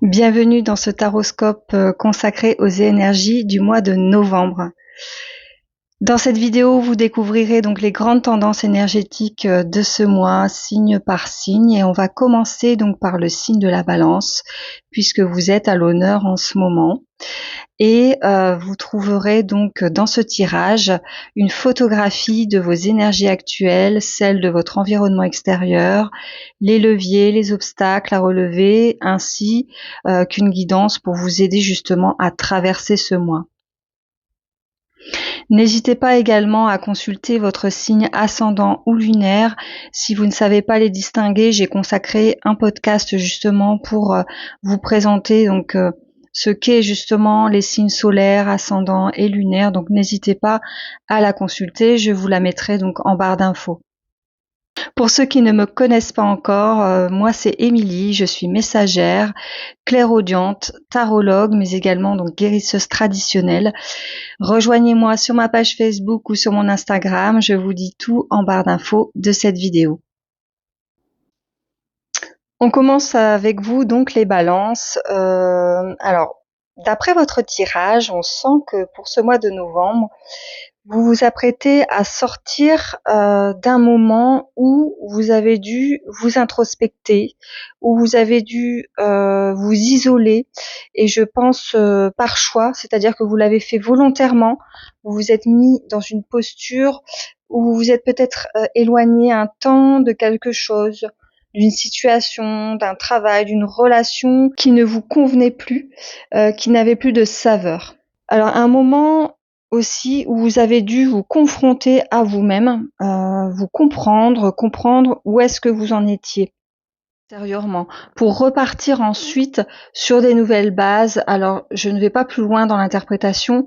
Bienvenue dans ce taroscope consacré aux énergies du mois de novembre. Dans cette vidéo, vous découvrirez donc les grandes tendances énergétiques de ce mois, signe par signe, et on va commencer donc par le signe de la Balance, puisque vous êtes à l'honneur en ce moment. Et vous trouverez donc dans ce tirage une photographie de vos énergies actuelles, celles de votre environnement extérieur, les leviers, les obstacles à relever, ainsi qu'une guidance pour vous aider justement à traverser ce mois. N'hésitez pas également à consulter votre signe ascendant ou lunaire. Si vous ne savez pas les distinguer, j'ai consacré un podcast justement pour vous présenter donc ce qu'est justement les signes solaires, ascendants et lunaires. Donc n'hésitez pas à la consulter, je vous la mettrai donc en barre d'infos. Pour ceux qui ne me connaissent pas encore, moi c'est Émilie, je suis messagère, clairaudiente, tarologue, mais également donc guérisseuse traditionnelle. Rejoignez-moi sur ma page Facebook ou sur mon Instagram, je vous dis tout en barre d'infos de cette vidéo. On commence avec vous donc les balances. Alors, d'après votre tirage, on sent que pour ce mois de novembre, vous vous apprêtez à sortir d'un moment où vous avez dû vous introspecter, où vous avez dû vous isoler, et je pense par choix, c'est-à-dire que vous l'avez fait volontairement, vous vous êtes mis dans une posture où vous vous êtes peut-être éloigné un temps de quelque chose, d'une situation, d'un travail, d'une relation qui ne vous convenait plus, qui n'avait plus de saveur. Alors un moment aussi où vous avez dû vous confronter à vous-même, vous comprendre où est-ce que vous en étiez intérieurement, pour repartir ensuite sur des nouvelles bases. Alors je ne vais pas plus loin dans l'interprétation,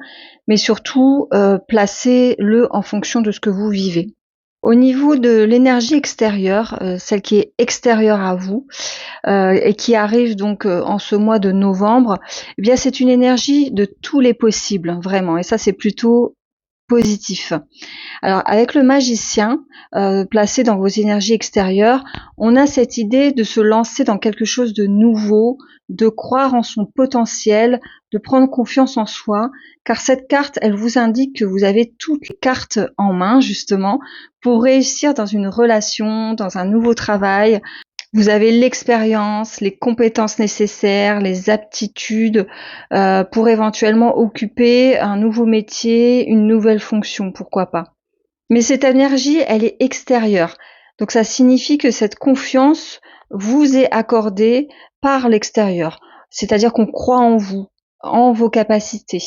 mais surtout placez-le en fonction de ce que vous vivez. Au niveau de l'énergie extérieure, celle qui est extérieure à vous, et qui arrive donc en ce mois de novembre, eh bien c'est une énergie de tous les possibles, vraiment. Et ça, c'est plutôt positif. Alors avec le magicien placé dans vos énergies extérieures, on a cette idée de se lancer dans quelque chose de nouveau, de croire en son potentiel, de prendre confiance en soi, car cette carte, elle vous indique que vous avez toutes les cartes en main justement pour réussir dans une relation, dans un nouveau travail. Vous avez l'expérience, les compétences nécessaires, les aptitudes pour éventuellement occuper un nouveau métier, une nouvelle fonction, pourquoi pas. Mais cette énergie, elle est extérieure. Donc ça signifie que cette confiance vous est accordée par l'extérieur. C'est-à-dire qu'on croit en vous, en vos capacités.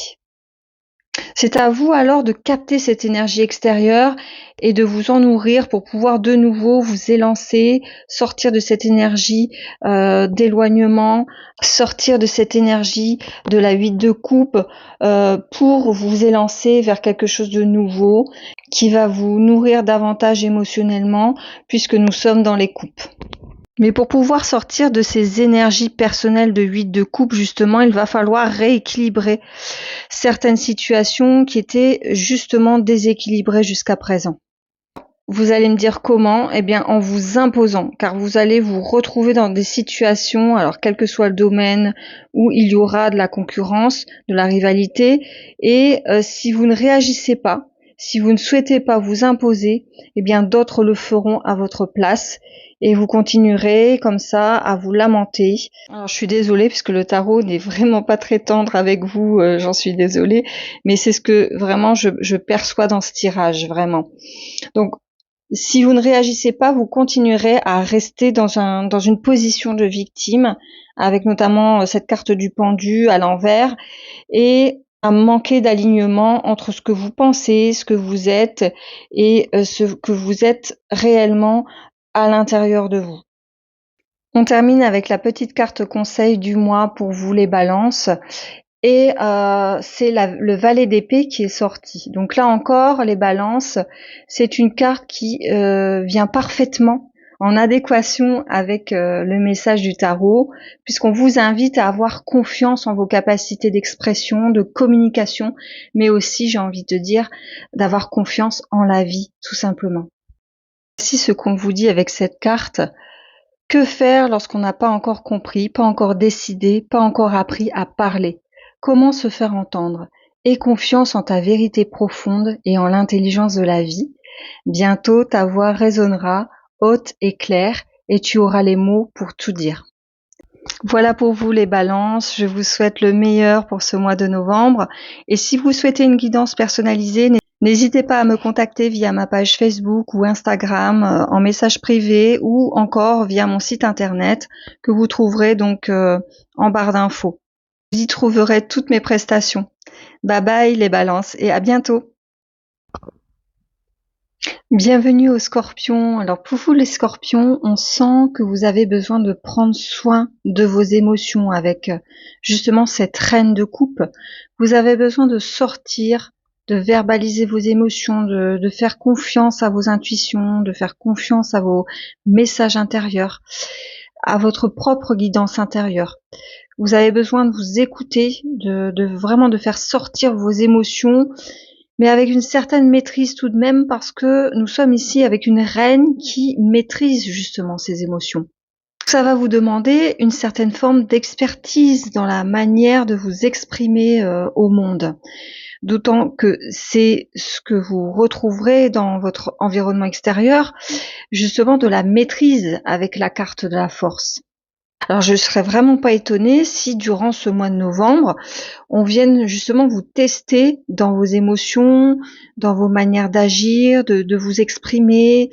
C'est à vous alors de capter cette énergie extérieure et de vous en nourrir pour pouvoir de nouveau vous élancer, sortir de cette énergie d'éloignement, sortir de cette énergie de la 8 de coupe pour vous élancer vers quelque chose de nouveau qui va vous nourrir davantage émotionnellement puisque nous sommes dans les coupes. Mais pour pouvoir sortir de ces énergies personnelles de 8 de coupe, justement, il va falloir rééquilibrer certaines situations qui étaient justement déséquilibrées jusqu'à présent. Vous allez me dire comment? Eh bien, en vous imposant, car vous allez vous retrouver dans des situations, alors quel que soit le domaine, où il y aura de la concurrence, de la rivalité, et si vous ne réagissez pas, si vous ne souhaitez pas vous imposer, eh bien d'autres le feront à votre place. Et vous continuerez comme ça à vous lamenter. Alors je suis désolée puisque le tarot n'est vraiment pas très tendre avec vous, j'en suis désolée, mais c'est ce que vraiment je perçois dans ce tirage, vraiment. Donc si vous ne réagissez pas, vous continuerez à rester dans une position de victime, avec notamment cette carte du pendu à l'envers, et à manquer d'alignement entre ce que vous pensez, ce que vous êtes, et ce que vous êtes réellement à l'intérieur de vous. On termine avec la petite carte conseil du mois pour vous les balances. Et c'est le valet d'épée qui est sorti. Donc là encore, les balances, c'est une carte qui vient parfaitement en adéquation avec le message du tarot, puisqu'on vous invite à avoir confiance en vos capacités d'expression, de communication, mais aussi, j'ai envie de dire, d'avoir confiance en la vie, tout simplement. Voici ce qu'on vous dit avec cette carte. Que faire lorsqu'on n'a pas encore compris, pas encore décidé, pas encore appris à parler? Comment se faire entendre? Aie confiance en ta vérité profonde et en l'intelligence de la vie. Bientôt ta voix résonnera, haute et claire, et tu auras les mots pour tout dire. Voilà pour vous les balances, je vous souhaite le meilleur pour ce mois de novembre. Et si vous souhaitez une guidance personnalisée, n'hésitez pas à me contacter via ma page Facebook ou Instagram en message privé ou encore via mon site internet que vous trouverez donc en barre d'infos. Vous y trouverez toutes mes prestations. Bye bye les balances et à bientôt. Bienvenue aux Scorpions. Alors pour vous les Scorpions, on sent que vous avez besoin de prendre soin de vos émotions avec justement cette reine de coupe. Vous avez besoin de sortir, de verbaliser vos émotions, de faire confiance à vos intuitions, de faire confiance à vos messages intérieurs, à votre propre guidance intérieure. Vous avez besoin de vous écouter, vraiment de faire sortir vos émotions, mais avec une certaine maîtrise tout de même, parce que nous sommes ici avec une reine qui maîtrise justement ses émotions. Ça va vous demander une certaine forme d'expertise dans la manière de vous exprimer au monde. D'autant que c'est ce que vous retrouverez dans votre environnement extérieur, justement de la maîtrise avec la carte de la force. Alors je serais vraiment pas étonnée si durant ce mois de novembre, on vienne justement vous tester dans vos émotions, dans vos manières d'agir, de vous exprimer,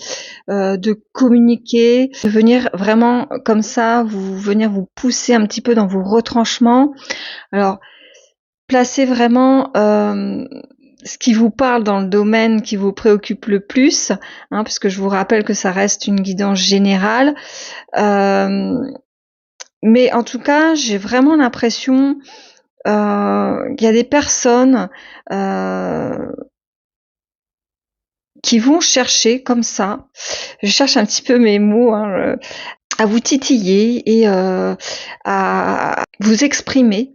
de communiquer, de venir vraiment comme ça, venir vous pousser un petit peu dans vos retranchements. Alors placez vraiment ce qui vous parle dans le domaine qui vous préoccupe le plus, puisque je vous rappelle que ça reste une guidance générale. Mais en tout cas, j'ai vraiment l'impression qu'il y a des personnes qui vont chercher comme ça, je cherche un petit peu mes mots, à vous titiller et à vous exprimer.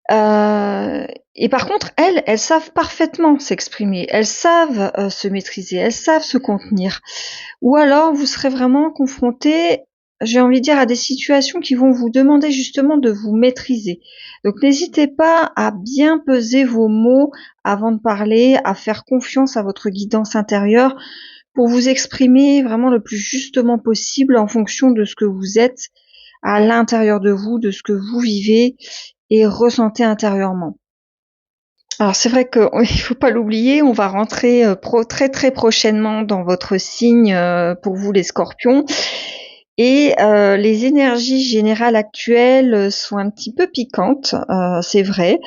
Et par contre, elles savent parfaitement s'exprimer, elles savent se maîtriser, elles savent se contenir. Ou alors, vous serez vraiment confronté, j'ai envie de dire, à des situations qui vont vous demander justement de vous maîtriser. Donc n'hésitez pas à bien peser vos mots avant de parler, à faire confiance à votre guidance intérieure pour vous exprimer vraiment le plus justement possible en fonction de ce que vous êtes à l'intérieur de vous, de ce que vous vivez et ressentez intérieurement. Alors c'est vrai qu'il ne faut pas l'oublier, on va rentrer très très prochainement dans votre signe pour vous les Scorpions. Et les énergies générales actuelles sont un petit peu piquantes, c'est vrai,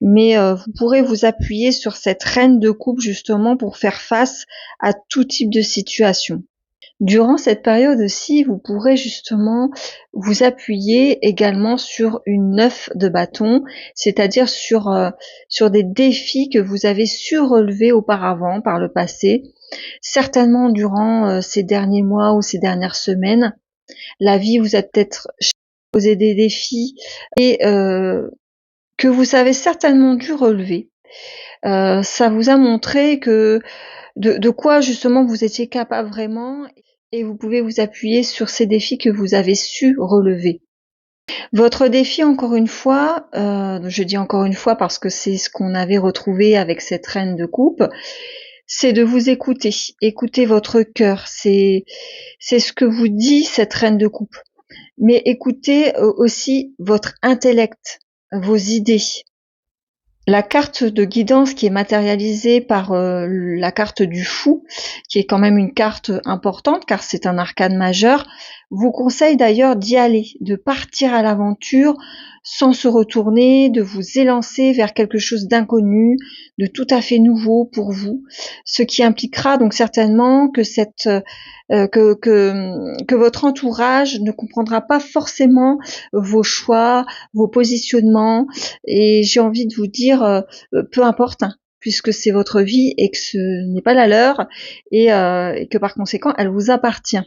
mais vous pourrez vous appuyer sur cette reine de coupe justement pour faire face à tout type de situation. Durant cette période aussi, vous pourrez justement vous appuyer également sur une 9 de bâton, c'est-à-dire sur des défis que vous avez su relever auparavant par le passé, certainement durant ces derniers mois ou ces dernières semaines. La vie vous a peut-être posé des défis et que vous avez certainement dû relever. Ça vous a montré que de quoi justement vous étiez capable vraiment, et vous pouvez vous appuyer sur ces défis que vous avez su relever. Votre défi, encore une fois, je dis encore une fois parce que c'est ce qu'on avait retrouvé avec cette reine de coupe, c'est de vous écouter, écouter votre cœur, c'est ce que vous dit cette reine de coupe. Mais écoutez aussi votre intellect, vos idées. La carte de guidance qui est matérialisée par la carte du fou, qui est quand même une carte importante car c'est un arcane majeur, vous conseille d'ailleurs d'y aller, de partir à l'aventure sans se retourner, de vous élancer vers quelque chose d'inconnu, de tout à fait nouveau pour vous, ce qui impliquera donc certainement que que votre entourage ne comprendra pas forcément vos choix, vos positionnements, et j'ai envie de vous dire peu importe, puisque c'est votre vie et que ce n'est pas la leur, et que par conséquent elle vous appartient.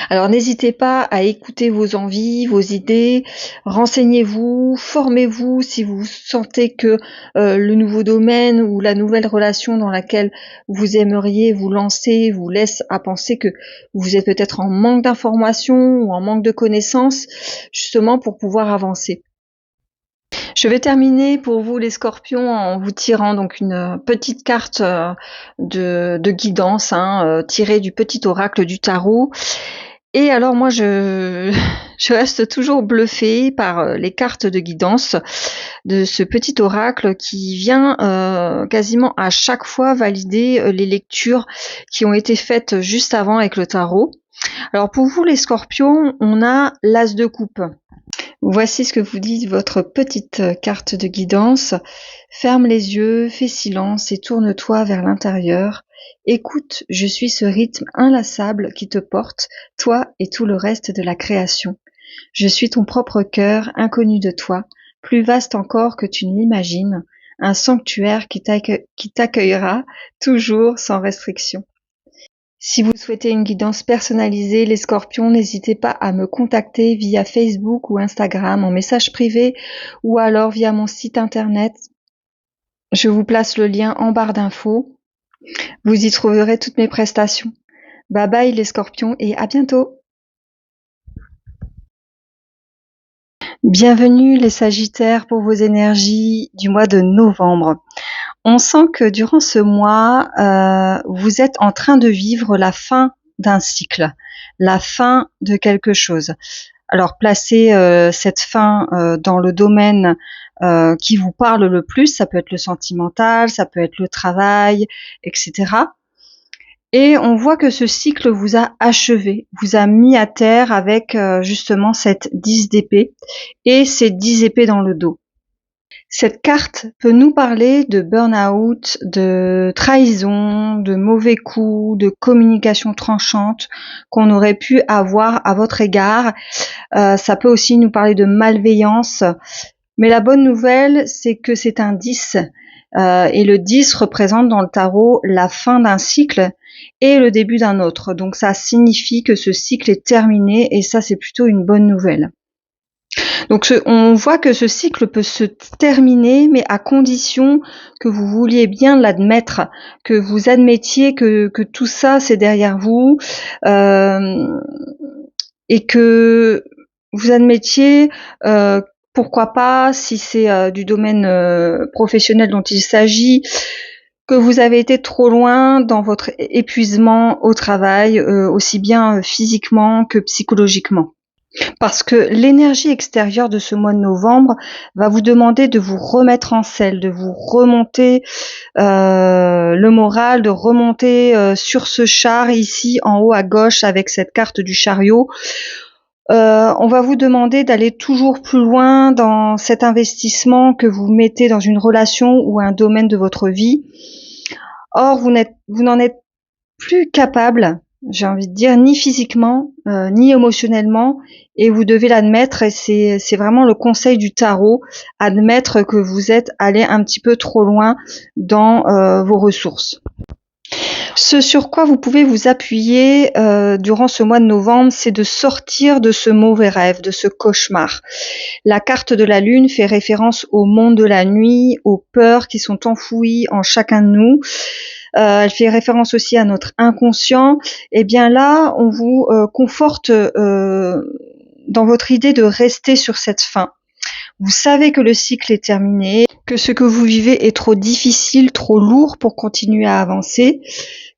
Alors n'hésitez pas à écouter vos envies, vos idées, renseignez-vous, formez-vous si vous sentez que le nouveau domaine ou la nouvelle relation dans laquelle vous aimeriez vous lancer vous laisse à penser que vous êtes peut-être en manque d'informations ou en manque de connaissances, justement pour pouvoir avancer. Je vais terminer pour vous les scorpions en vous tirant donc une petite carte de guidance tirée du petit oracle du tarot. Et alors moi je reste toujours bluffée par les cartes de guidance de ce petit oracle qui vient quasiment à chaque fois valider les lectures qui ont été faites juste avant avec le tarot. Alors pour vous les scorpions, on a l'as de coupe. Voici ce que vous dit votre petite carte de guidance. Ferme les yeux, fais silence et tourne-toi vers l'intérieur. Écoute, je suis ce rythme inlassable qui te porte, toi et tout le reste de la création. Je suis ton propre cœur, inconnu de toi, plus vaste encore que tu ne l'imagines, un sanctuaire qui t'accueillera toujours sans restriction. Si vous souhaitez une guidance personnalisée, les scorpions, n'hésitez pas à me contacter via Facebook ou Instagram en message privé ou alors via mon site internet. Je vous place le lien en barre d'infos. Vous y trouverez toutes mes prestations. Bye bye les scorpions et à bientôt. Bienvenue les sagittaires pour vos énergies du mois de novembre. On sent que durant ce mois, vous êtes en train de vivre la fin d'un cycle, la fin de quelque chose. Alors placez cette fin dans le domaine qui vous parle le plus, ça peut être le sentimental, ça peut être le travail, etc. Et on voit que ce cycle vous a achevé, vous a mis à terre avec justement cette 10 d'épée et ces 10 épées dans le dos. Cette carte peut nous parler de burn-out, de trahison, de mauvais coups, de communication tranchante qu'on aurait pu avoir à votre égard. Ça peut aussi nous parler de malveillance. Mais la bonne nouvelle, c'est que c'est un 10. Et le 10 représente dans le tarot la fin d'un cycle et le début d'un autre. Donc ça signifie que ce cycle est terminé et ça, c'est plutôt une bonne nouvelle. Donc on voit que ce cycle peut se terminer, mais à condition que vous vouliez bien l'admettre, que vous admettiez que tout ça c'est derrière vous et que vous admettiez pourquoi pas, si c'est du domaine professionnel dont il s'agit, que vous avez été trop loin dans votre épuisement au travail, aussi bien physiquement que psychologiquement. Parce que l'énergie extérieure de ce mois de novembre va vous demander de vous remettre en selle, de vous remonter le moral, de remonter sur ce char ici en haut à gauche avec cette carte du chariot. On va vous demander d'aller toujours plus loin dans cet investissement que vous mettez dans une relation ou un domaine de votre vie. Or, vous n'en êtes plus capable, j'ai envie de dire, ni physiquement, ni émotionnellement, et vous devez l'admettre, et c'est vraiment le conseil du tarot, admettre que vous êtes allé un petit peu trop loin dans vos ressources. Ce sur quoi vous pouvez vous appuyer durant ce mois de novembre, c'est de sortir de ce mauvais rêve, de ce cauchemar. La carte de la lune fait référence au monde de la nuit, aux peurs qui sont enfouies en chacun de nous. Elle fait référence aussi à notre inconscient. Et bien là, on vous conforte dans votre idée de rester sur cette fin. Vous savez que le cycle est terminé, que ce que vous vivez est trop difficile, trop lourd pour continuer à avancer,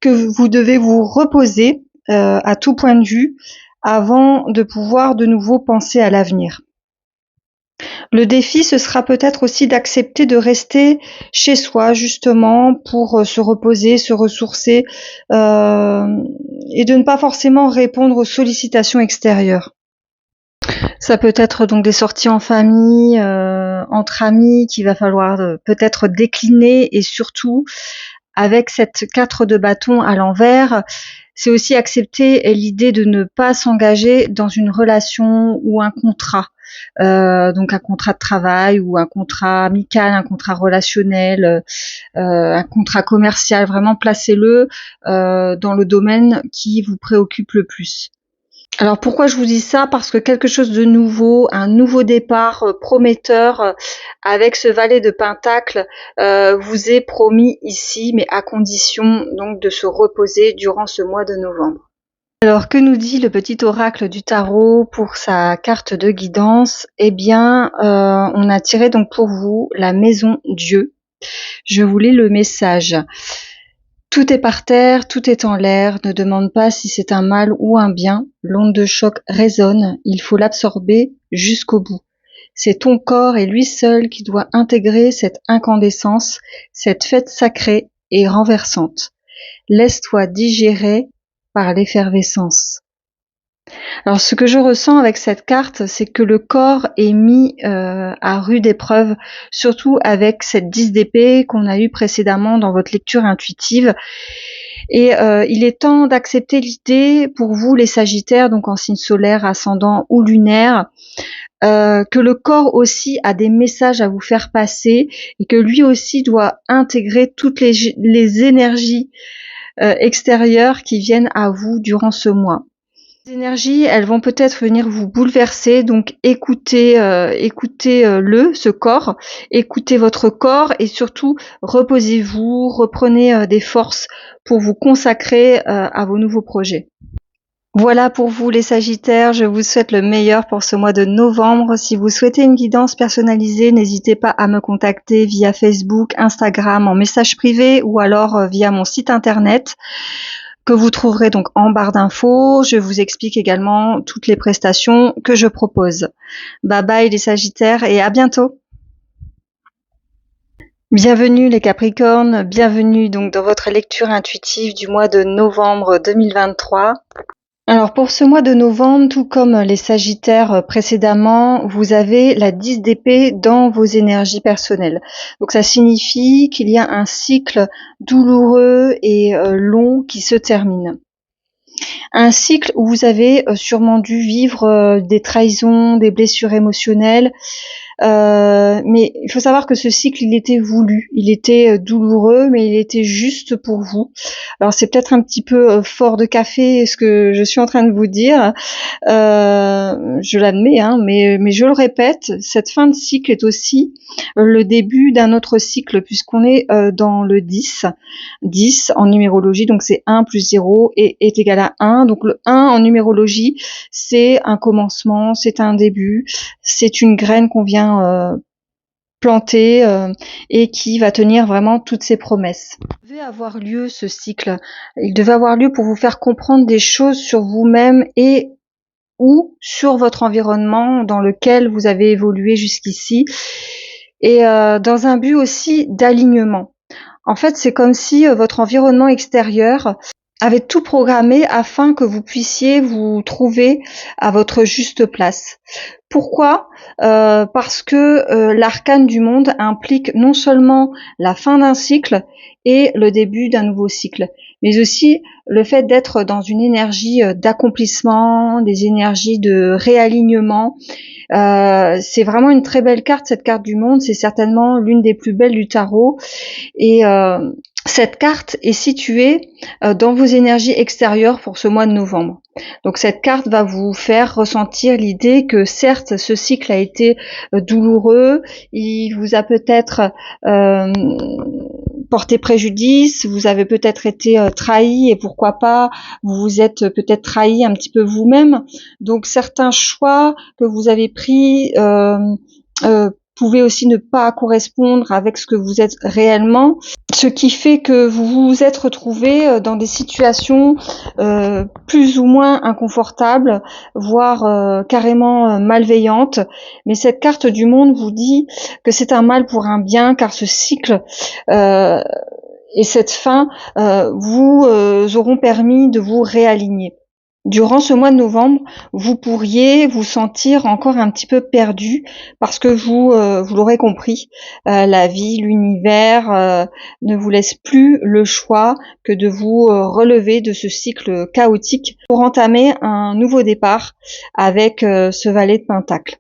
que vous devez vous reposer à tout point de vue avant de pouvoir de nouveau penser à l'avenir. Le défi, ce sera peut-être aussi d'accepter de rester chez soi, justement, pour se reposer, se ressourcer, et de ne pas forcément répondre aux sollicitations extérieures. Ça peut être donc des sorties en famille, entre amis, qu'il va falloir peut-être décliner, et surtout, avec cette 4 de bâton à l'envers, c'est aussi accepter l'idée de ne pas s'engager dans une relation ou un contrat. Donc un contrat de travail ou un contrat amical, un contrat relationnel, un contrat commercial. Vraiment placez-le dans le domaine qui vous préoccupe le plus. Alors pourquoi je vous dis ça? Parce que quelque chose de nouveau, un nouveau départ prometteur avec ce valet de Pentacle vous est promis ici, mais à condition donc de se reposer durant ce mois de novembre. Alors que nous dit le petit oracle du tarot pour sa carte de guidance? Eh bien, on a tiré donc pour vous la maison Dieu. Je vous lis le message. Tout est par terre, tout est en l'air, ne demande pas si c'est un mal ou un bien, l'onde de choc résonne, il faut l'absorber jusqu'au bout. C'est ton corps et lui seul qui doit intégrer cette incandescence, cette fête sacrée et renversante. Laisse-toi digérer par l'effervescence. Alors ce que je ressens avec cette carte, c'est que le corps est mis à rude épreuve, surtout avec cette 10 d'épée qu'on a eue précédemment dans votre lecture intuitive. Et il est temps d'accepter l'idée pour vous les Sagittaires, donc en signe solaire, ascendant ou lunaire, que le corps aussi a des messages à vous faire passer et que lui aussi doit intégrer toutes les énergies extérieures qui viennent à vous durant ce mois. Les énergies, elles vont peut-être venir vous bouleverser, donc écoutez, ce corps, écoutez votre corps et surtout reposez-vous, reprenez des forces pour vous consacrer à vos nouveaux projets. Voilà pour vous les Sagittaires, je vous souhaite le meilleur pour ce mois de novembre. Si vous souhaitez une guidance personnalisée, n'hésitez pas à me contacter via Facebook, Instagram, en message privé ou alors via mon site internet que vous trouverez donc en barre d'infos. Je vous explique également toutes les prestations que je propose. Bye bye les Sagittaires et à bientôt. Bienvenue les Capricornes, bienvenue donc dans votre lecture intuitive du mois de novembre 2023. Alors pour ce mois de novembre, tout comme les Sagittaires précédemment, vous avez la 10 d'épée dans vos énergies personnelles. Donc ça signifie qu'il y a un cycle douloureux et long qui se termine. Un cycle où vous avez sûrement dû vivre des trahisons, des blessures émotionnelles, mais il faut savoir que ce cycle, il était voulu, il était douloureux, mais il était juste pour vous. Alors c'est peut-être un petit peu fort de café ce que je suis en train de vous dire, je l'admets, hein, mais je le répète, cette fin de cycle est aussi le début d'un autre cycle puisqu'on est dans le 10. 10 en numérologie, donc c'est 1 plus 0 est égal à 1. Donc le 1 en numérologie, c'est un commencement, c'est un début, c'est une graine qu'on vient planter et qui va tenir vraiment toutes ses promesses. Il devait avoir lieu ce cycle, il devait avoir lieu pour vous faire comprendre des choses sur vous-même et ou sur votre environnement dans lequel vous avez évolué jusqu'ici et dans un but aussi d'alignement. En fait, c'est comme si votre environnement extérieur avait tout programmé afin que vous puissiez vous trouver à votre juste place. Pourquoi? Parce que l'arcane du monde implique non seulement la fin d'un cycle et le début d'un nouveau cycle, mais aussi le fait d'être dans une énergie d'accomplissement, des énergies de réalignement. C'est vraiment une très belle carte, cette carte du monde. C'est certainement l'une des plus belles du tarot. Et cette carte est située dans vos énergies extérieures pour ce mois de novembre. Donc cette carte va vous faire ressentir l'idée que certes ce cycle a été douloureux, il vous a peut-être porté préjudice, vous avez peut-être été trahi et pourquoi pas vous vous êtes peut-être trahi un petit peu vous-même. Donc certains choix que vous avez pris pouvaient aussi ne pas correspondre avec ce que vous êtes réellement, ce qui fait que vous vous êtes retrouvé dans des situations plus ou moins inconfortables, voire carrément malveillantes. Mais cette carte du monde vous dit que c'est un mal pour un bien, car ce cycle et cette fin vous auront permis de vous réaligner. Durant ce mois de novembre, vous pourriez vous sentir encore un petit peu perdu parce que vous l'aurez compris, la vie, l'univers ne vous laisse plus le choix que de vous relever de ce cycle chaotique pour entamer un nouveau départ avec ce valet de Pentacle.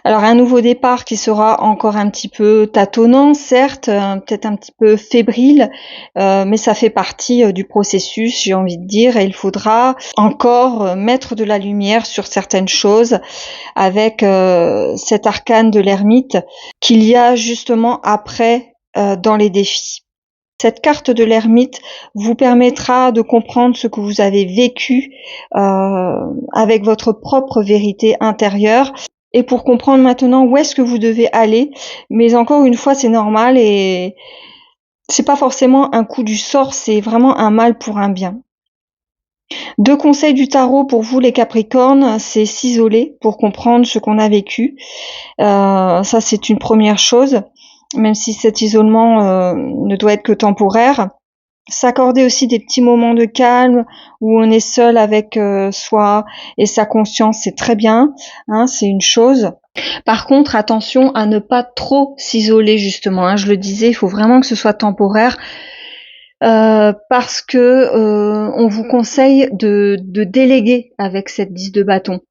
Alors un nouveau départ qui sera encore un petit peu tâtonnant, certes, peut-être un petit peu fébrile, mais ça fait partie du processus, j'ai envie de dire, et il faudra encore mettre de la lumière sur certaines choses avec cet arcane de l'ermite qu'il y a justement après dans les défis. Cette carte de l'ermite vous permettra de comprendre ce que vous avez vécu avec votre propre vérité intérieure et pour comprendre maintenant où est-ce que vous devez aller. Mais encore une fois, c'est normal et c'est pas forcément un coup du sort, c'est vraiment un mal pour un bien. 2 conseils du tarot pour vous les Capricornes, c'est s'isoler pour comprendre ce qu'on a vécu. Ça, c'est une première chose, même si cet isolement ne doit être que temporaire. S'accorder aussi des petits moments de calme où on est seul avec soi et sa conscience, c'est très bien, hein, c'est une chose. Par contre, attention à ne pas trop s'isoler justement, hein, je le disais, il faut vraiment que ce soit temporaire parce que on vous conseille de déléguer avec cette 10 de bâton.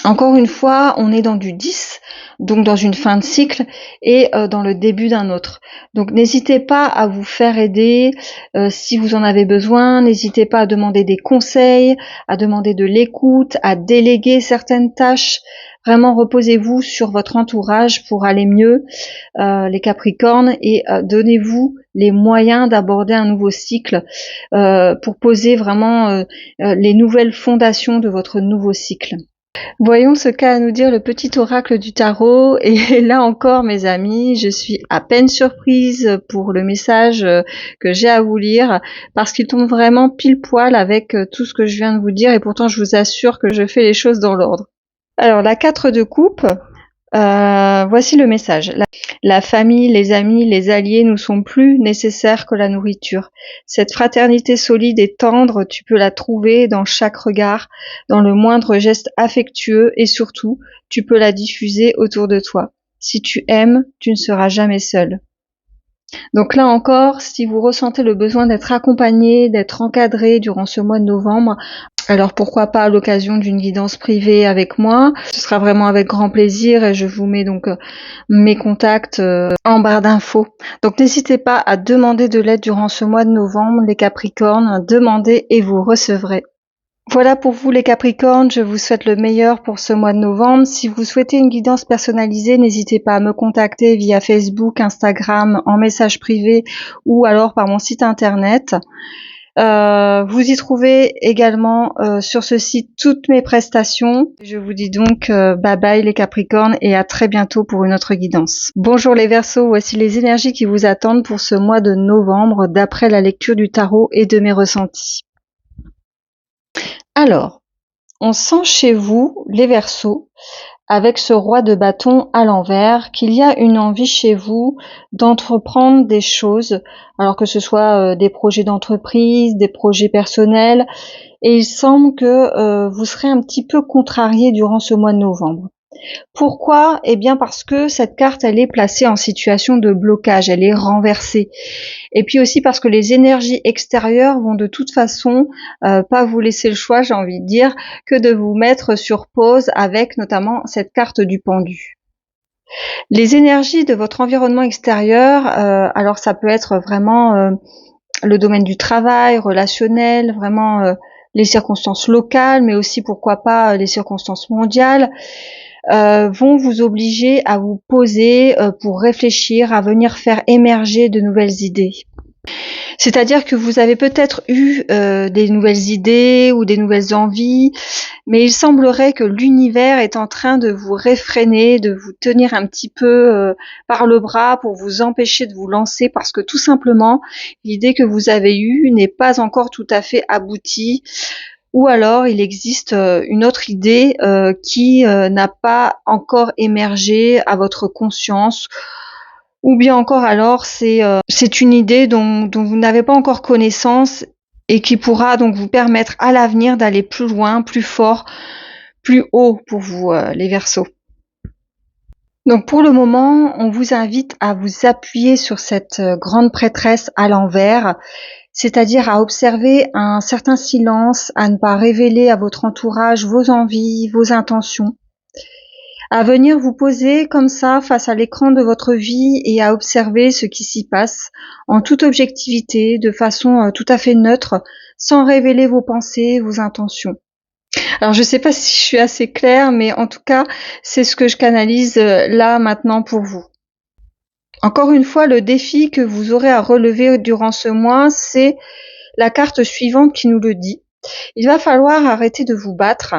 Encore une fois, on est dans du 10, donc dans une fin de cycle et dans le début d'un autre. Donc n'hésitez pas à vous faire aider si vous en avez besoin, n'hésitez pas à demander des conseils, à demander de l'écoute, à déléguer certaines tâches. Vraiment reposez-vous sur votre entourage pour aller mieux, les Capricornes, et donnez-vous les moyens d'aborder un nouveau cycle pour poser vraiment les nouvelles fondations de votre nouveau cycle. Voyons ce qu'a à nous dire le petit oracle du tarot. Et là encore, mes amis, je suis à peine surprise pour le message que j'ai à vous lire, parce qu'il tombe vraiment pile poil avec tout ce que je viens de vous dire, et pourtant je vous assure que je fais les choses dans l'ordre. Alors, la 4 de coupe, voici le message. La famille, les amis, les alliés nous sont plus nécessaires que la nourriture. Cette fraternité solide et tendre, tu peux la trouver dans chaque regard, dans le moindre geste affectueux et surtout, tu peux la diffuser autour de toi. Si tu aimes, tu ne seras jamais seul. Donc là encore, si vous ressentez le besoin d'être accompagné, d'être encadré durant ce mois de novembre, alors pourquoi pas à l'occasion d'une guidance privée avec moi. Ce sera vraiment avec grand plaisir et je vous mets donc mes contacts en barre d'infos. Donc n'hésitez pas à demander de l'aide durant ce mois de novembre, les Capricornes, demandez et vous recevrez. Voilà pour vous les Capricornes, je vous souhaite le meilleur pour ce mois de novembre. Si vous souhaitez une guidance personnalisée, n'hésitez pas à me contacter via Facebook, Instagram, en message privé ou alors par mon site internet. Vous y trouvez également sur ce site toutes mes prestations. Je vous dis donc bye bye les Capricornes et à très bientôt pour une autre guidance. Bonjour les Verseaux, voici les énergies qui vous attendent pour ce mois de novembre d'après la lecture du tarot et de mes ressentis. Alors, on sent chez vous, les Verseaux, avec ce roi de bâton à l'envers, qu'il y a une envie chez vous d'entreprendre des choses, alors que ce soit des projets d'entreprise, des projets personnels, et il semble que vous serez un petit peu contrarié durant ce mois de novembre. Pourquoi ? Eh bien parce que cette carte, elle est placée en situation de blocage, elle est renversée. Et puis aussi parce que les énergies extérieures vont de toute façon pas vous laisser le choix, j'ai envie de dire, que de vous mettre sur pause avec notamment cette carte du pendu. Les énergies de votre environnement extérieur, alors ça peut être vraiment le domaine du travail, relationnel, vraiment les circonstances locales, mais aussi pourquoi pas les circonstances mondiales, vont vous obliger à vous poser pour réfléchir, à venir faire émerger de nouvelles idées. C'est-à-dire que vous avez peut-être eu des nouvelles idées ou des nouvelles envies, mais il semblerait que l'univers est en train de vous réfréner, de vous tenir un petit peu par le bras pour vous empêcher de vous lancer parce que tout simplement, l'idée que vous avez eue n'est pas encore tout à fait aboutie. Ou alors il existe une autre idée qui n'a pas encore émergé à votre conscience, ou bien encore alors c'est une idée dont vous n'avez pas encore connaissance et qui pourra donc vous permettre à l'avenir d'aller plus loin, plus fort, plus haut pour vous les Verseaux. Donc pour le moment, on vous invite à vous appuyer sur cette grande prêtresse à l'envers, c'est-à-dire à observer un certain silence, à ne pas révéler à votre entourage vos envies, vos intentions, à venir vous poser comme ça face à l'écran de votre vie et à observer ce qui s'y passe en toute objectivité, de façon tout à fait neutre, sans révéler vos pensées, vos intentions. Alors je ne sais pas si je suis assez claire, mais en tout cas, c'est ce que je canalise là maintenant pour vous. Encore une fois, le défi que vous aurez à relever durant ce mois, c'est la carte suivante qui nous le dit. Il va falloir arrêter de vous battre,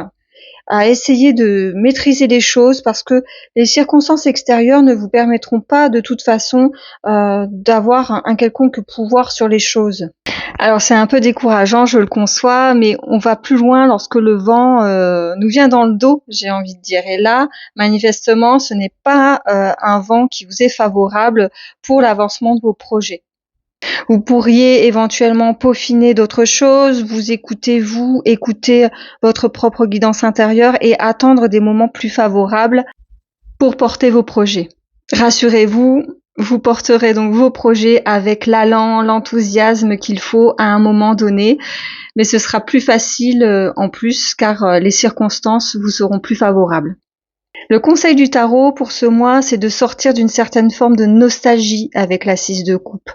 à essayer de maîtriser les choses parce que les circonstances extérieures ne vous permettront pas de toute façon d'avoir un quelconque pouvoir sur les choses. Alors c'est un peu décourageant, je le conçois, mais on va plus loin lorsque le vent nous vient dans le dos, j'ai envie de dire. Et là, manifestement, ce n'est pas un vent qui vous est favorable pour l'avancement de vos projets. Vous pourriez éventuellement peaufiner d'autres choses, vous écouter votre propre guidance intérieure et attendre des moments plus favorables pour porter vos projets. Rassurez-vous, vous porterez donc vos projets avec l'allant, l'enthousiasme qu'il faut à un moment donné, mais ce sera plus facile en plus car les circonstances vous seront plus favorables. Le conseil du tarot pour ce mois, c'est de sortir d'une certaine forme de nostalgie avec la 6 de coupe,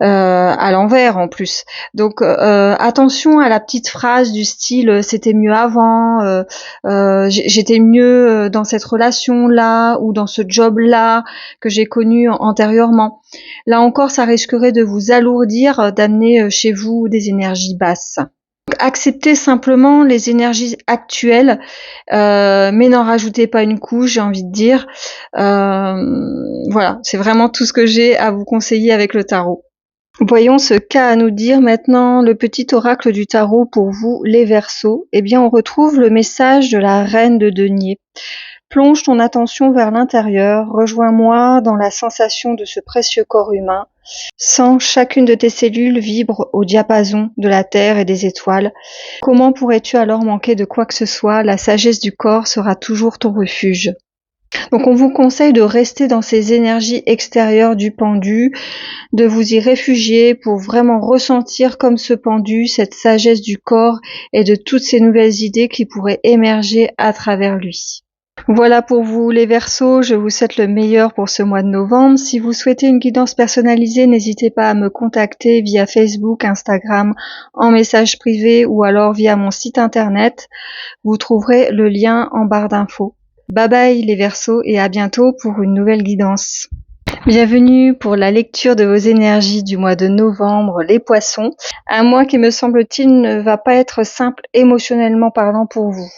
à l'envers en plus. Donc attention à la petite phrase du style c'était mieux avant, j'étais mieux dans cette relation-là ou dans ce job-là que j'ai connu antérieurement. Là encore, ça risquerait de vous alourdir, d'amener chez vous des énergies basses. Acceptez simplement les énergies actuelles, mais n'en rajoutez pas une couche, j'ai envie de dire. Voilà, c'est vraiment tout ce que j'ai à vous conseiller avec le tarot. Voyons ce qu'a à nous dire maintenant le petit oracle du tarot pour vous, les Verseaux. Eh bien, on retrouve le message de la reine de denier. Plonge ton attention vers l'intérieur, rejoins-moi dans la sensation de ce précieux corps humain. Sens chacune de tes cellules vibre au diapason de la terre et des étoiles. Comment pourrais-tu alors manquer de quoi que ce soit? La sagesse du corps sera toujours ton refuge. Donc on vous conseille de rester dans ces énergies extérieures du pendu, de vous y réfugier pour vraiment ressentir comme ce pendu cette sagesse du corps et de toutes ces nouvelles idées qui pourraient émerger à travers lui. Voilà pour vous les Verseaux, je vous souhaite le meilleur pour ce mois de novembre. Si vous souhaitez une guidance personnalisée, n'hésitez pas à me contacter via Facebook, Instagram, en message privé ou alors via mon site internet. Vous trouverez le lien en barre d'infos. Bye bye les Verseaux et à bientôt pour une nouvelle guidance. Bienvenue pour la lecture de vos énergies du mois de novembre, les Poissons. Un mois qui me semble-t-il ne va pas être simple émotionnellement parlant pour vous.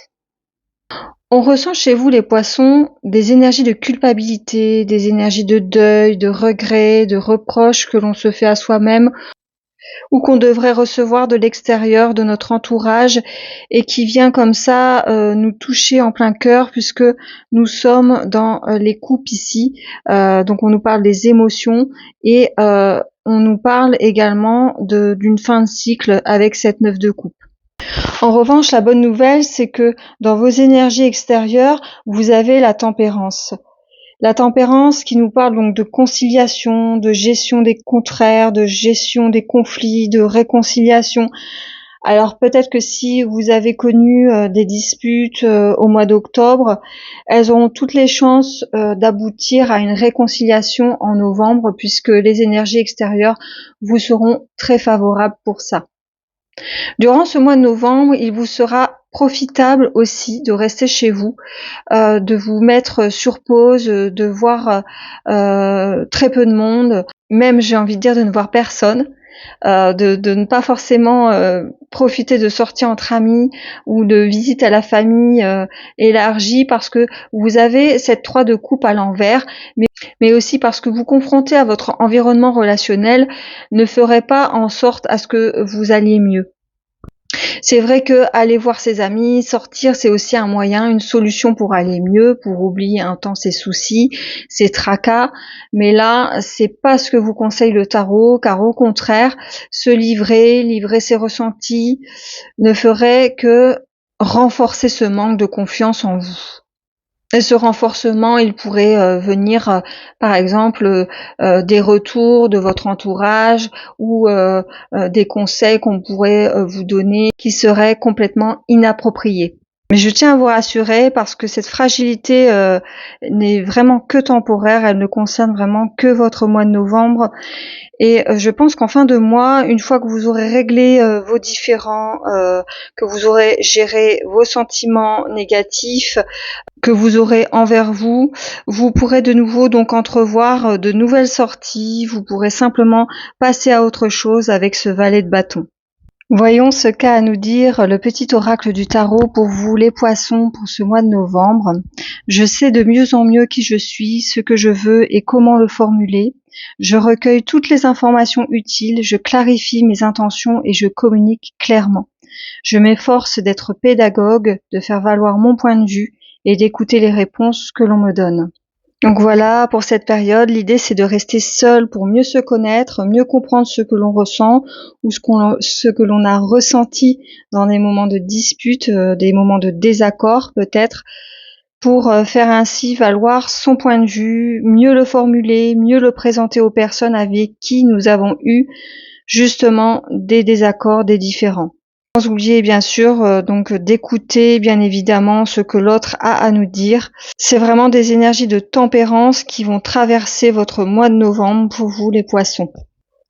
On ressent chez vous, les Poissons, des énergies de culpabilité, des énergies de deuil, de regret, de reproches que l'on se fait à soi-même ou qu'on devrait recevoir de l'extérieur, de notre entourage, et qui vient comme ça nous toucher en plein cœur puisque nous sommes dans les coupes ici. Donc on nous parle des émotions et on nous parle également d'une fin de cycle avec cette 9 de coupe. En revanche, la bonne nouvelle, c'est que dans vos énergies extérieures, vous avez la tempérance. La tempérance qui nous parle donc de conciliation, de gestion des contraires, de gestion des conflits, de réconciliation. Alors peut-être que si vous avez connu des disputes au mois d'octobre, elles auront toutes les chances d'aboutir à une réconciliation en novembre puisque les énergies extérieures vous seront très favorables pour ça. Durant ce mois de novembre, il vous sera profitable aussi de rester chez vous, de vous mettre sur pause, de voir très peu de monde, même j'ai envie de dire de ne voir personne, de ne pas forcément profiter de sorties entre amis ou de visites à la famille élargie parce que vous avez cette 3 de coupe à l'envers, mais aussi parce que vous confrontez à votre environnement relationnel ne ferait pas en sorte à ce que vous alliez mieux. C'est vrai que aller voir ses amis, sortir, c'est aussi un moyen, une solution pour aller mieux, pour oublier un temps ses soucis, ses tracas. Mais là, c'est pas ce que vous conseille le tarot, car au contraire, se livrer ses ressentis, ne ferait que renforcer ce manque de confiance en vous. Et ce renforcement, il pourrait venir, par exemple, des retours de votre entourage ou des conseils qu'on pourrait vous donner qui seraient complètement inappropriés. Mais je tiens à vous rassurer parce que cette fragilité n'est vraiment que temporaire, elle ne concerne vraiment que votre mois de novembre. Et je pense qu'en fin de mois, une fois que vous aurez réglé vos différends, que vous aurez géré vos sentiments négatifs, que vous aurez envers vous, vous pourrez de nouveau donc entrevoir de nouvelles sorties, vous pourrez simplement passer à autre chose avec ce valet de bâton. Voyons ce qu'a à nous dire le petit oracle du tarot pour vous les poissons pour ce mois de novembre. Je sais de mieux en mieux qui je suis, ce que je veux et comment le formuler. Je recueille toutes les informations utiles, je clarifie mes intentions et je communique clairement. Je m'efforce d'être pédagogue, de faire valoir mon point de vue et d'écouter les réponses que l'on me donne. Donc voilà, pour cette période, l'idée c'est de rester seul pour mieux se connaître, mieux comprendre ce que l'on ressent ou ce que l'on a ressenti dans des moments de dispute, des moments de désaccord peut-être, pour faire ainsi valoir son point de vue, mieux le formuler, mieux le présenter aux personnes avec qui nous avons eu justement des désaccords, des différends. Sans oublier bien sûr donc d'écouter bien évidemment ce que l'autre a à nous dire. C'est vraiment des énergies de tempérance qui vont traverser votre mois de novembre pour vous les poissons.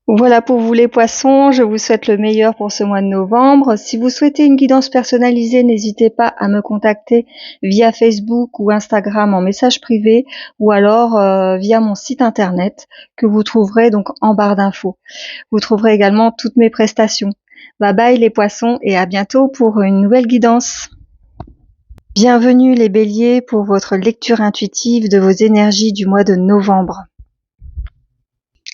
Voilà pour vous les poissons, je vous souhaite le meilleur pour ce mois de novembre. Si vous souhaitez une guidance personnalisée, n'hésitez pas à me contacter via Facebook ou Instagram en message privé ou alors via mon site internet que vous trouverez donc en barre d'infos. Vous trouverez également toutes mes prestations. Bye bye les poissons et à bientôt pour une nouvelle guidance. Bienvenue les béliers pour votre lecture intuitive de vos énergies du mois de novembre.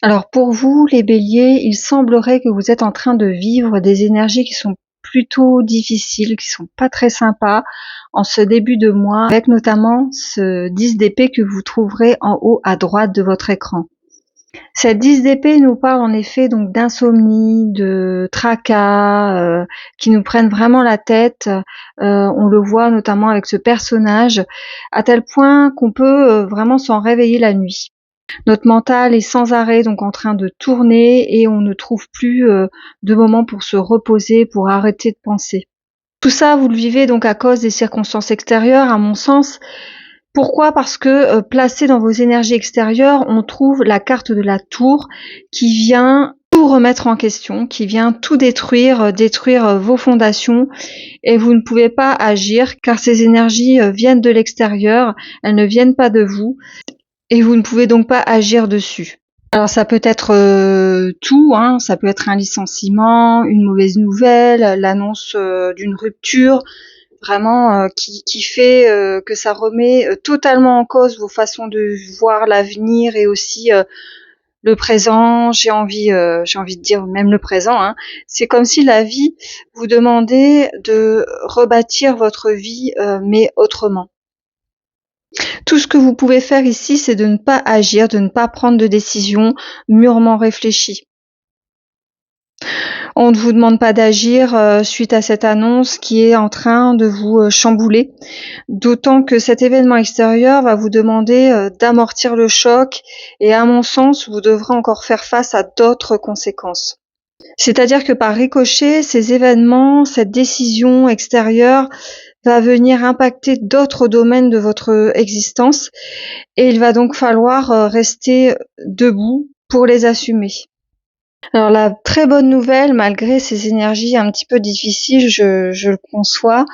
Alors pour vous les béliers, il semblerait que vous êtes en train de vivre des énergies qui sont plutôt difficiles, qui sont pas très sympas en ce début de mois, avec notamment ce 10 d'épée que vous trouverez en haut à droite de votre écran. Cette 10 d'épée nous parle en effet donc d'insomnie, de tracas qui nous prennent vraiment la tête. On le voit notamment avec ce personnage, à tel point qu'on peut vraiment s'en réveiller la nuit. Notre mental est sans arrêt donc en train de tourner et on ne trouve plus de moment pour se reposer, pour arrêter de penser. Tout ça, vous le vivez donc à cause des circonstances extérieures, à mon sens. Pourquoi ? Parce que placé dans vos énergies extérieures, on trouve la carte de la tour qui vient tout remettre en question, qui vient tout détruire, détruire vos fondations et vous ne pouvez pas agir car ces énergies viennent de l'extérieur, elles ne viennent pas de vous et vous ne pouvez donc pas agir dessus. Alors ça peut être tout, hein, ça peut être un licenciement, une mauvaise nouvelle, l'annonce d'une rupture, vraiment qui fait que ça remet totalement en cause vos façons de voir l'avenir et aussi le présent. J'ai envie de dire même le présent. Hein. C'est comme si la vie vous demandait de rebâtir votre vie, mais autrement. Tout ce que vous pouvez faire ici, c'est de ne pas agir, de ne pas prendre de décision mûrement réfléchie. On ne vous demande pas d'agir suite à cette annonce qui est en train de vous chambouler, d'autant que cet événement extérieur va vous demander d'amortir le choc et à mon sens, vous devrez encore faire face à d'autres conséquences. C'est-à-dire que par ricochet, ces événements, cette décision extérieure va venir impacter d'autres domaines de votre existence et il va donc falloir rester debout pour les assumer. Alors la très bonne nouvelle, malgré ces énergies un petit peu difficiles, je le conçois,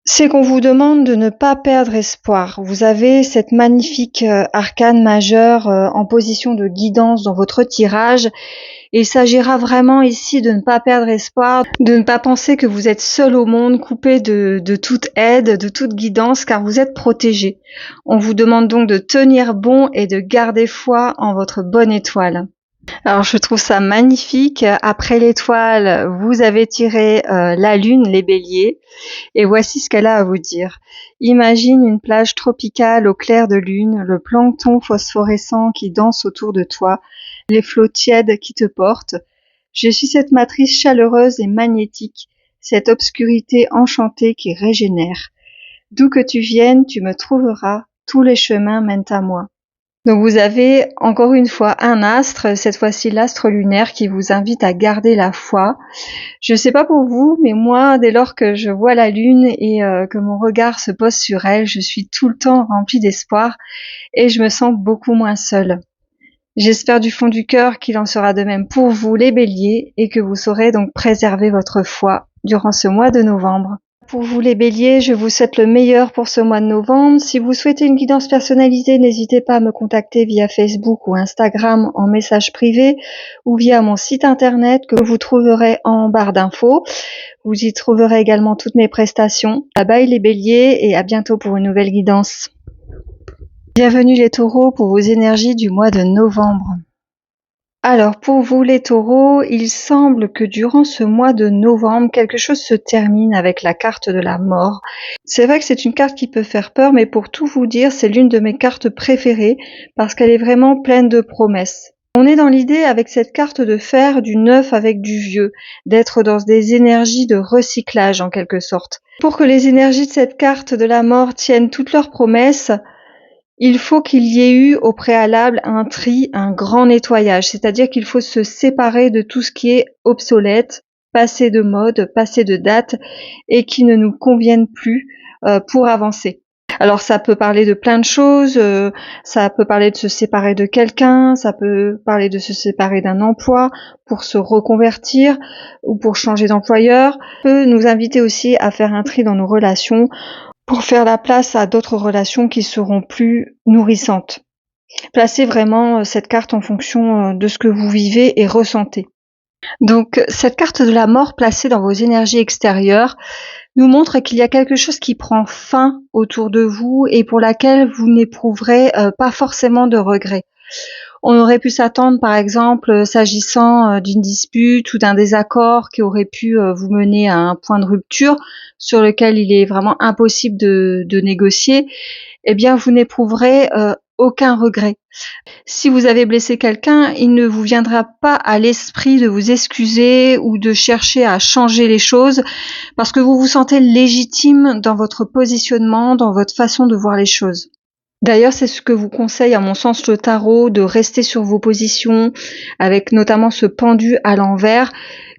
c'est qu'on vous demande de ne pas perdre espoir. Vous avez cette magnifique arcane majeure en position de guidance dans votre tirage. Et il s'agira vraiment ici de ne pas perdre espoir, de ne pas penser que vous êtes seul au monde, coupé de toute aide, de toute guidance, car vous êtes protégé. On vous demande donc de tenir bon et de garder foi en votre bonne étoile. Alors je trouve ça magnifique. Après l'étoile, vous avez tiré la lune, les béliers, et voici ce qu'elle a à vous dire. Imagine une plage tropicale au clair de lune, le plancton phosphorescent qui danse autour de toi, les flots tièdes qui te portent. Je suis cette matrice chaleureuse et magnétique, cette obscurité enchantée qui régénère. D'où que tu viennes, tu me trouveras, tous les chemins mènent à moi. Donc vous avez encore une fois un astre, cette fois-ci l'astre lunaire qui vous invite à garder la foi. Je sais pas pour vous, mais moi, dès lors que je vois la lune et que mon regard se pose sur elle, je suis tout le temps remplie d'espoir et je me sens beaucoup moins seule. J'espère du fond du cœur qu'il en sera de même pour vous les béliers et que vous saurez donc préserver votre foi durant ce mois de novembre. Pour vous les béliers, je vous souhaite le meilleur pour ce mois de novembre. Si vous souhaitez une guidance personnalisée, n'hésitez pas à me contacter via Facebook ou Instagram en message privé ou via mon site internet que vous trouverez en barre d'infos. Vous y trouverez également toutes mes prestations. Bye bye les béliers et à bientôt pour une nouvelle guidance. Bienvenue les taureaux pour vos énergies du mois de novembre. Alors pour vous les taureaux, il semble que durant ce mois de novembre, quelque chose se termine avec la carte de la mort. C'est vrai que c'est une carte qui peut faire peur, mais pour tout vous dire, c'est l'une de mes cartes préférées parce qu'elle est vraiment pleine de promesses. On est dans l'idée avec cette carte de faire du neuf avec du vieux, d'être dans des énergies de recyclage en quelque sorte. Pour que les énergies de cette carte de la mort tiennent toutes leurs promesses, il faut qu'il y ait eu au préalable un tri, un grand nettoyage, c'est-à-dire qu'il faut se séparer de tout ce qui est obsolète, passé de mode, passé de date et qui ne nous conviennent plus pour avancer. Alors ça peut parler de plein de choses, ça peut parler de se séparer de quelqu'un, ça peut parler de se séparer d'un emploi pour se reconvertir ou pour changer d'employeur, ça peut nous inviter aussi à faire un tri dans nos relations pour faire la place à d'autres relations qui seront plus nourrissantes. Placez vraiment cette carte en fonction de ce que vous vivez et ressentez. Donc cette carte de la mort placée dans vos énergies extérieures nous montre qu'il y a quelque chose qui prend fin autour de vous et pour laquelle vous n'éprouverez pas forcément de regrets. On aurait pu s'attendre, par exemple, s'agissant d'une dispute ou d'un désaccord qui aurait pu vous mener à un point de rupture sur lequel il est vraiment impossible de négocier, eh bien, vous n'éprouverez aucun regret. Si vous avez blessé quelqu'un, il ne vous viendra pas à l'esprit de vous excuser ou de chercher à changer les choses parce que vous vous sentez légitime dans votre positionnement, dans votre façon de voir les choses. D'ailleurs, c'est ce que vous conseille, à mon sens, le tarot, de rester sur vos positions, avec notamment ce pendu à l'envers,